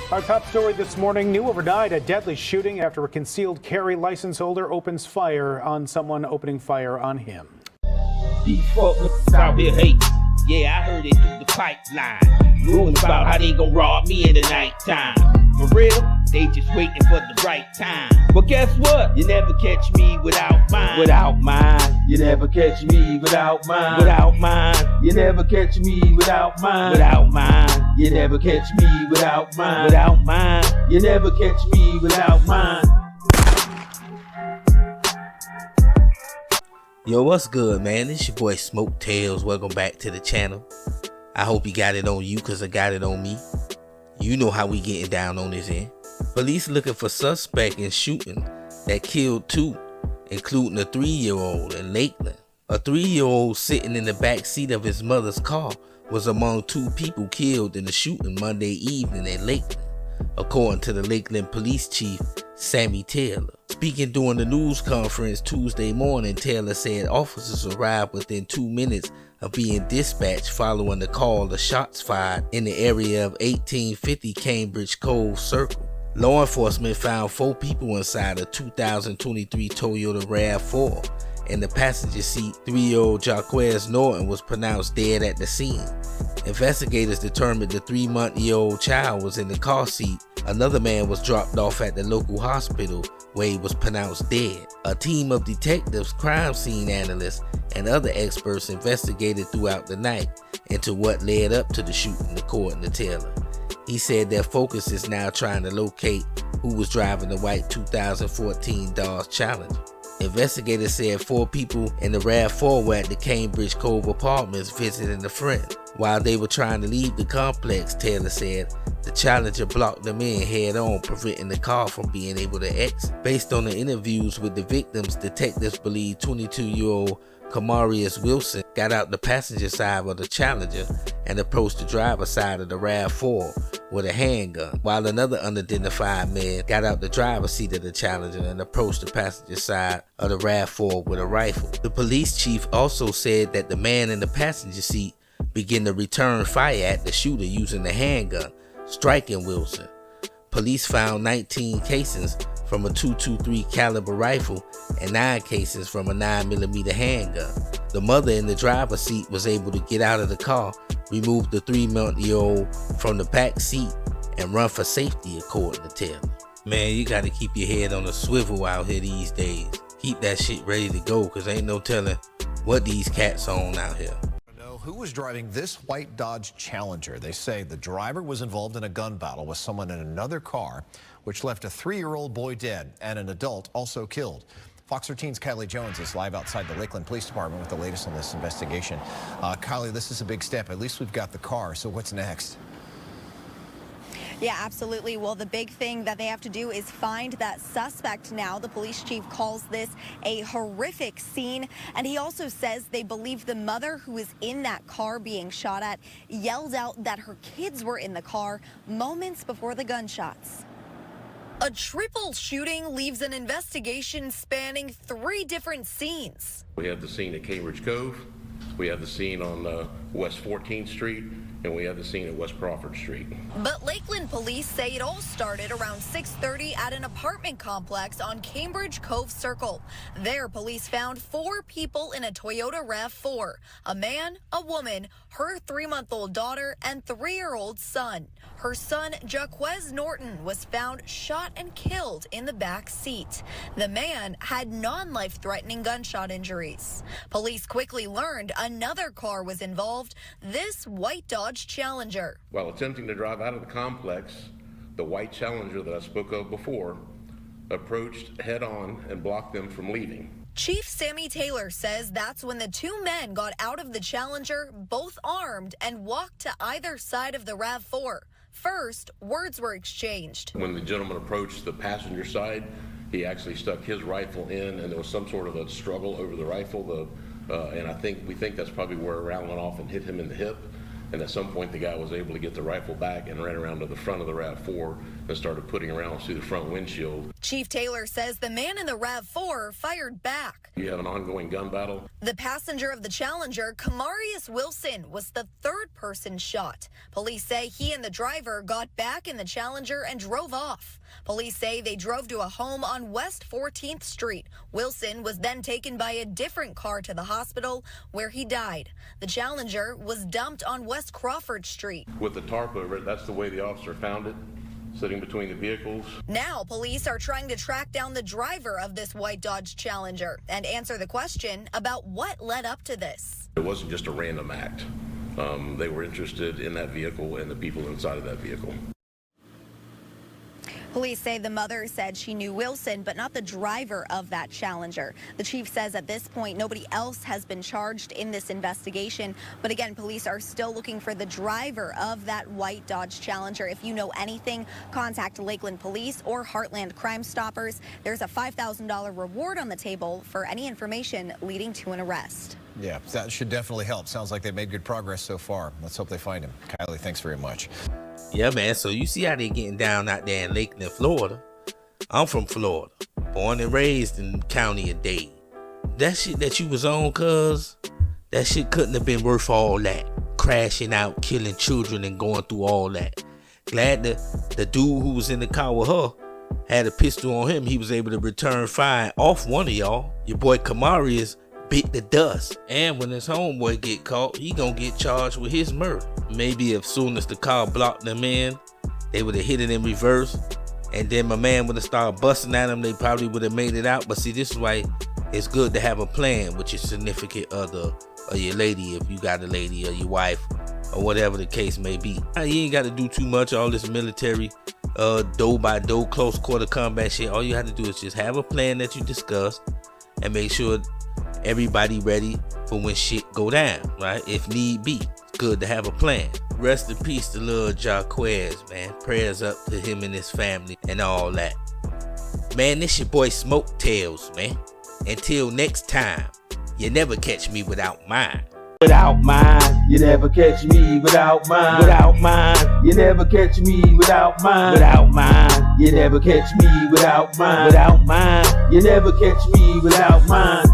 Our top story this morning, new overnight, a deadly shooting after a concealed carry license holder opens fire on someone opening fire on him. These folks out here hate. Yeah, I heard it through the pipeline. Rumors about how they gon' rob me in the nighttime. For real, they just waiting for the right time. But guess what? You never catch me without mine. Without mine. You never catch me without mine. Without mine. You never catch me without mine. Without mine. You never catch me without mine. Without mine. You never catch me without mine. Yo, what's good, man? It's your boy Smoke Tails. Welcome back to the channel. I hope you got it on you because I got it on me. You know how we getting down on this end. Police looking for suspect in shooting that killed two, including a 3-year-old in Lakeland. A 3-year-old sitting in the back seat of his mother's car was among 2 people killed in the shooting Monday evening at Lakeland, according to the Lakeland Police Chief, Sammy Taylor. Speaking during the news conference Tuesday morning, Taylor said officers arrived within 2 minutes of being dispatched following the call of shots fired in the area of 1850 Cambridge Cove Circle. Law enforcement found 4 people inside a 2023 Toyota RAV4. In the passenger seat, 3-year-old Jaquez Norton was pronounced dead at the scene. Investigators determined the 3-month-old child was in the car seat. Another man was dropped off at the local hospital where he was pronounced dead. A team of detectives, crime scene analysts, and other experts investigated throughout the night into what led up to the shooting, according to Taylor. He said their focus is now trying to locate who was driving the white 2014 Dodge Challenger. Investigators said 4 people in the RAV4 were at the Cambridge Cove Apartments visiting a friend. While they were trying to leave the complex, Taylor said, the Challenger blocked them in head-on, preventing the car from being able to exit. Based on the interviews with the victims, detectives believe 22-year-old Kamarius Wilson got out the passenger side of the Challenger and approached the driver's side of the RAV4 with a handgun, while another unidentified man got out the driver's seat of the Challenger and approached the passenger side of the RAV4 with a rifle. The police chief also said that the man in the passenger seat began to return fire at the shooter using the handgun, striking Wilson. Police found 19 casings from a .223 caliber rifle and 9 casings from a 9mm handgun. The mother in the driver's seat was able to get out of the car, remove the 3-month-old from the back seat, and run for safety, according to Taylor. Man, you gotta keep your head on a swivel out here these days. Keep that shit ready to go, cause ain't no telling what these cats on out here. Who was driving this white Dodge Challenger? They say the driver was involved in a gun battle with someone in another car, which left a 3-year-old boy dead and an adult also killed. Fox 13's Kylie Jones is live outside the Lakeland Police Department with the latest on this investigation. Kylie, this is a big step. At least we've got the car. So what's next? Yeah, absolutely. Well, the big thing that they have to do is find that suspect now. The police chief calls this a horrific scene. And he also says they believe the mother who was in that car being shot at yelled out that her kids were in the car moments before the gunshots. A triple shooting leaves an investigation spanning 3 different scenes. We have the scene at Cambridge Cove, we have the scene on West 14th Street, and we have the scene at West Crawford Street. But Lakeland police say it all started around 6:30 at an apartment complex on Cambridge Cove Circle. There, police found 4 people in a Toyota RAV4, a man, a woman, her 3-month-old daughter, and 3-year-old son. Her son, Jaquez Norton, was found shot and killed in the back seat. The man had non-life-threatening gunshot injuries. Police quickly learned another car was involved, this white Dodge Challenger. While attempting to drive out of the complex, the white Challenger that I spoke of before approached head-on and blocked them from leaving. Chief Sammy Taylor says that's when the 2 men got out of the Challenger, both armed, and walked to either side of the RAV4. First, words were exchanged. When the gentleman approached the passenger side, he actually stuck his rifle in, and there was some sort of a struggle over the rifle. And we think that's probably where a round went off and hit him in the hip. And at some point, the guy was able to get the rifle back and ran around to the front of the RAV4 and started putting rounds through the front windshield. Chief Taylor says the man in the RAV4 fired back. You have an ongoing gun battle. The passenger of the Challenger, Kamarius Wilson, was the third person shot. Police say he and the driver got back in the Challenger and drove off. Police say they drove to a home on West 14th Street. Wilson was then taken by a different car to the hospital where he died. The Challenger was dumped on West Crawford Street. With the tarp over it, that's the way the officer found it, sitting between the vehicles. Now police are trying to track down the driver of this white Dodge Challenger and answer the question about what led up to this. It wasn't just a random act. They were interested in that vehicle and the people inside of that vehicle. Police say the mother said she knew Wilson, but not the driver of that Challenger. The chief says at this point, nobody else has been charged in this investigation. But again, police are still looking for the driver of that white Dodge Challenger. If you know anything, contact Lakeland Police or Heartland Crime Stoppers. There's a $5,000 reward on the table for any information leading to an arrest. Yeah, that should definitely help. Sounds like they made good progress so far. Let's hope they find him. Kylie, thanks very much. Yeah, man, so you see how they getting down out there in Lakeland, Florida. I'm from Florida, born and raised in the county of Dade. That shit that you was on, cuz, that shit couldn't have been worth all that. Crashing out, killing children, and going through all that. Glad the dude who was in the car with her had a pistol on him. He was able to return fire off one of y'all. Your boy Kamarius bit the dust. And when his homeboy get caught, he gonna get charged with his murder. Maybe as soon as the car blocked them in, they would have hit it in reverse, and then my man would have started busting at them. They probably would have made it out. But see, this is why it's good to have a plan with your significant other or your lady, if you got a lady, or your wife, or whatever the case may be. You ain't got to do too much, all this military door by door close quarter combat shit. All you have to do is just have a plan that you discussed and make sure everybody ready for when shit go down, right? If need be. It's good to have a plan. Rest in peace to little Jaquez, man. Prayers up to him and his family and all that. Man, this your boy Smoke Tails, man. Until next time, you never catch me without mine. Without mine, you never catch me without mine. Without mine, you never catch me without mine. Without mine, you never catch me without mine. Without mine, you never catch me without mine.